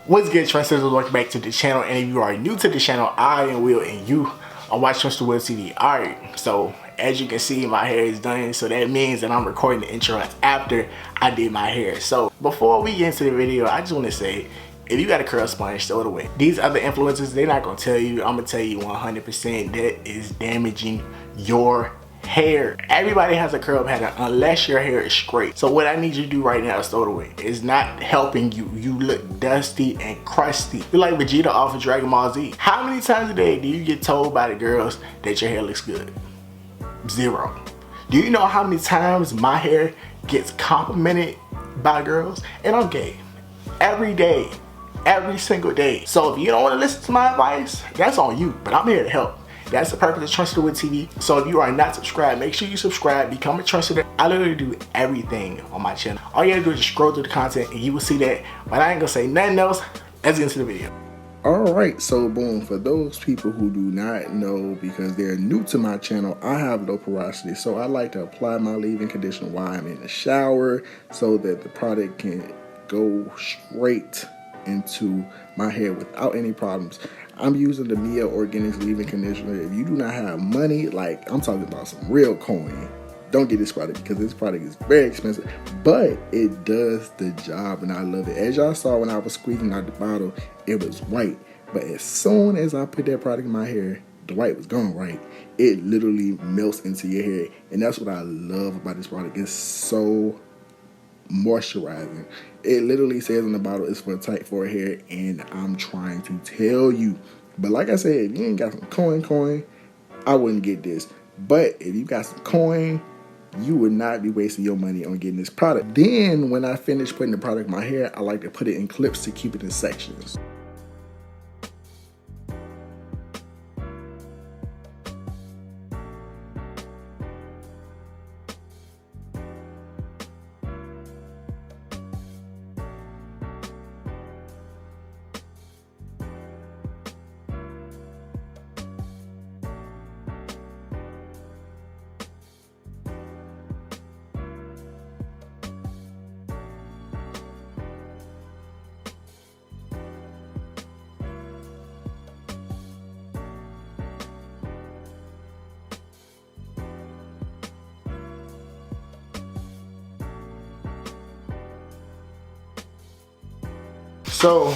What's good, trendsetters? Welcome back to the channel. And if you are new to the channel, I am Will and you are watching Trendsetters TV. Alright, so as you can see, my hair is done, so that means that I'm recording the intro after I did my hair. So before we get into the video, I just want to say, if you got a curl sponge, throw it away. These other influencers, they're not gonna tell you. I'm gonna tell you 100% that is damaging your hair. Everybody has a curl pattern unless your hair is straight. So what I need you to do right now is throw it away. It's not helping you. You look dusty and crusty. You're like Vegeta off of Dragon Ball Z. How many times a day do you get told by the girls that your hair looks good? Zero. Do you know how many times my hair gets complimented by girls? And I'm gay. Every day. Every single day. So if you don't want to listen to my advice, that's on you. But I'm here to help. That's the purpose of Trendsetters TV. So if you are not subscribed, make sure you subscribe, become a Trendsetter. I literally do everything on my channel. All you gotta do is just scroll through the content and you will see that. But I ain't gonna say nothing else. Let's get into the video. Alright, so boom, for those people who do not know, because they're new to my channel, I have low porosity. So I like to apply my leave-in conditioner while I'm in the shower so that the product can go straight into my hair without any problems. I'm using the Mia Organics leave-in conditioner. If you do not have money, like I'm talking about some real coin, don't get this product because this product is very expensive, but it does the job and I love it. As y'all saw when I was squeezing out the bottle, it was white, but as soon as I put that product in my hair, the white was gone, right? It literally melts into your hair, and that's what I love about this product. It's so moisturizing. It literally says on the bottle it's for tight forehead, and I'm trying to tell you. But like I said, if you ain't got some coin, I wouldn't get this. But if you got some coin, you would not be wasting your money on getting this product. Then when I finish putting the product in my hair, I like to put it in clips to keep it in sections. So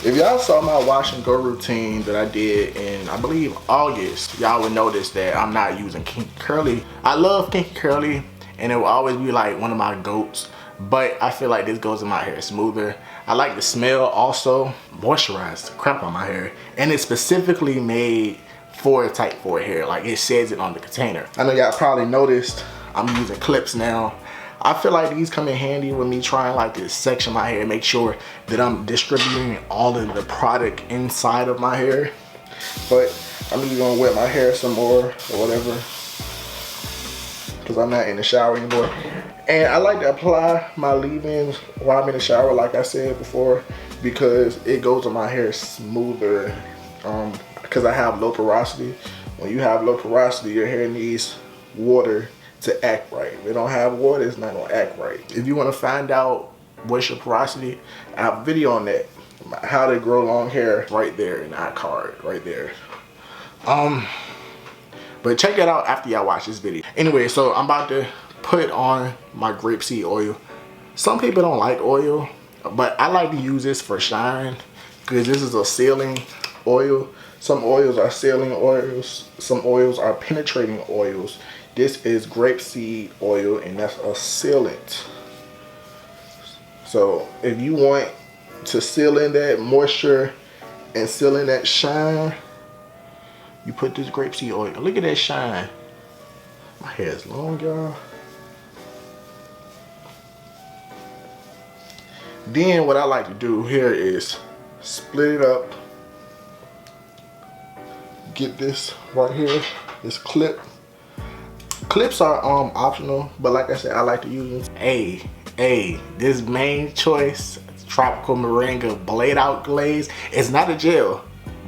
if y'all saw my wash and go routine that I did in, I believe, August, y'all would notice that I'm not using Kinky Curly. I love Kinky Curly and it will always be like one of my goats, but I feel like this goes in my hair smoother. I like the smell, also moisturized the crap on my hair, and it's specifically made for tight forehead hair, like it says it on the container. I know y'all probably noticed I'm using clips now. I feel like these come in handy with me trying like to section my hair, make sure that I'm distributing all of the product inside of my hair. But I'm just gonna wet my hair some more or whatever, because I'm not in the shower anymore. And I like to apply my leave-ins while I'm in the shower, like I said before, because it goes on my hair smoother. Because I have low porosity. When you have low porosity, your hair needs water to act right. If it don't have water, it's not gonna act right. If you wanna find out what's your porosity, I have a video on that. How to grow long hair right there in that card, right there. But check it out after y'all watch this video. Anyway, so I'm about to put on my grapeseed oil. Some people don't like oil, but I like to use this for shine because this is a sealing oil. Some oils are sealing oils, some oils are penetrating oils. This is grapeseed oil and that's a sealant. So if you want to seal in that moisture and seal in that shine, you put this grapeseed oil. Look at that shine. My hair is long, y'all. Then what I like to do here is split it up. Get this right here, this clip. Clips are optional, but like I said, I like to use them. This main choice, Tropical Moringa Blade Out Glaze, it's not a gel,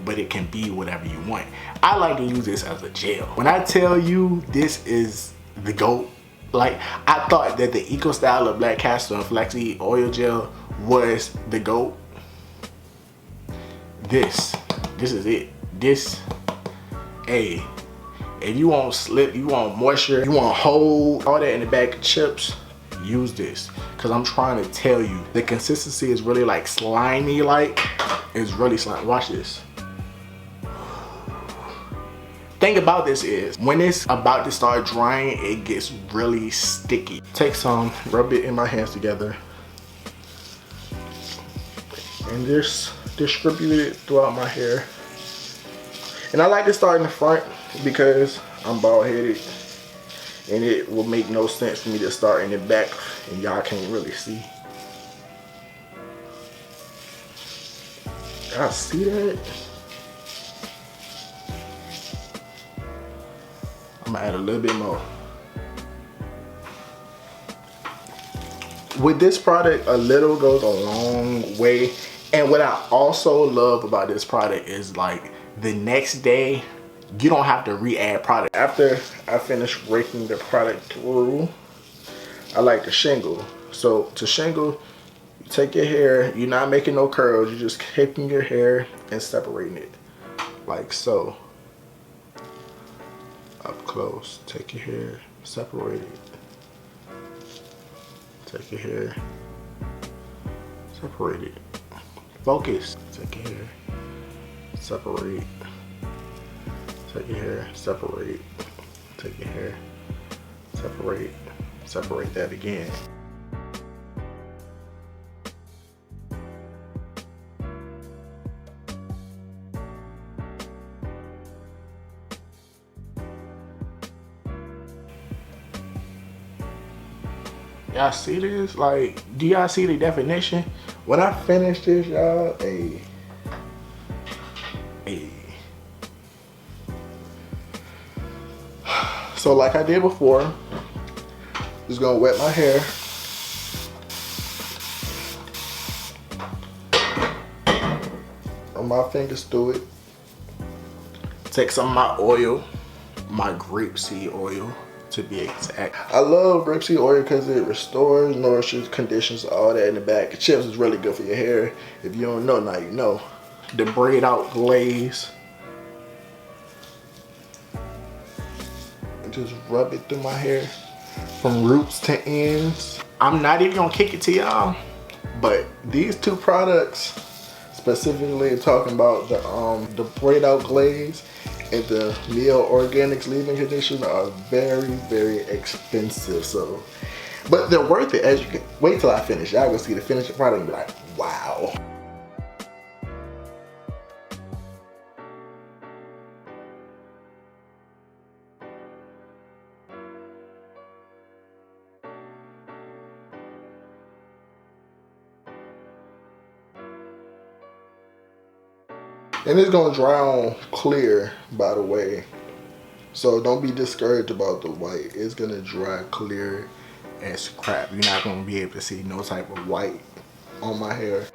but it can be whatever you want. I like to use this as a gel. When I tell you this is the GOAT, like I thought that the Eco Style of Black Castor and Flaxseed Oil Gel was the GOAT. this is it. This, hey, if you want slip, you want moisture, you want hold, all that in the bag of chips, use this. Cause I'm trying to tell you, the consistency is really like slimy, like it's really slimy. Watch this. Thing about this is, when it's about to start drying, it gets really sticky. Take some, rub it in my hands together, and just distribute it throughout my hair. And I like to start in the front because I'm bald headed, and it will make no sense for me to start in the back and y'all can't really see. Y'all see that? I'm gonna add a little bit more. With this product, a little goes a long way. And what I also love about this product is like the next day, you don't have to re-add product. After I finish raking the product through, I like to shingle. So to shingle, you take your hair, you're not making no curls, you're just taking your hair and separating it. Like so. Up close, take your hair, separate it. Take your hair, separate it. Focus. Take your hair, separate. Take your hair, separate. Take your hair, separate. Separate that again. Y'all see this? Like, do y'all see the definition? When I finish this, y'all, hey. So like I did before, just gonna wet my hair. Run my fingers through it. Take some of my oil, my grapeseed oil to be exact. I love grapeseed oil because it restores, nourishes, conditions, all that in the back. Chips is really good for your hair. If you don't know, now you know. The braid out glaze. And just rub it through my hair from roots to ends. I'm not even gonna kick it to y'all, but these two products, specifically talking about the braid out glaze and the Neo Organics leave-in conditioner, are very, very expensive. So, but they're worth it. As you can wait till I finish, y'all gonna see the finished product and be like, wow. And it's gonna dry on clear, by the way. So don't be discouraged about the white. It's gonna dry clear as crap. You're not gonna be able to see no type of white on my hair.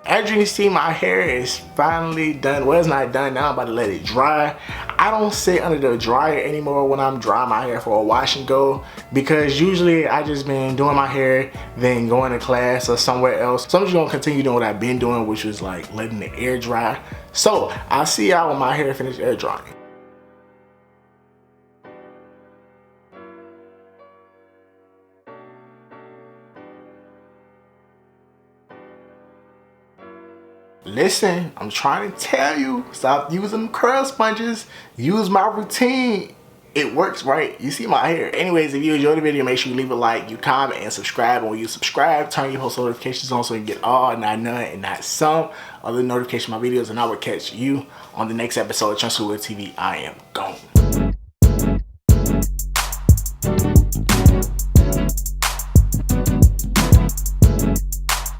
As you can see, my hair is finally done. Well, it's not done now. I'm about to let it dry. I don't sit under the dryer anymore when I'm drying my hair for a wash and go, because usually I just been doing my hair, then going to class or somewhere else. So I'm just gonna continue doing what I've been doing, which is like letting the air dry. So I'll see y'all when my hair finish air drying. Listen, I'm trying to tell you, stop using curl sponges, use my routine. It works, right? You see my hair. Anyways, if you enjoyed the video, make sure you leave a like, you comment, and subscribe. And when you subscribe, turn your post notifications on so you get all, not none, and not some other notification of my videos, and I will catch you on the next episode of Transfer TV. I am gone.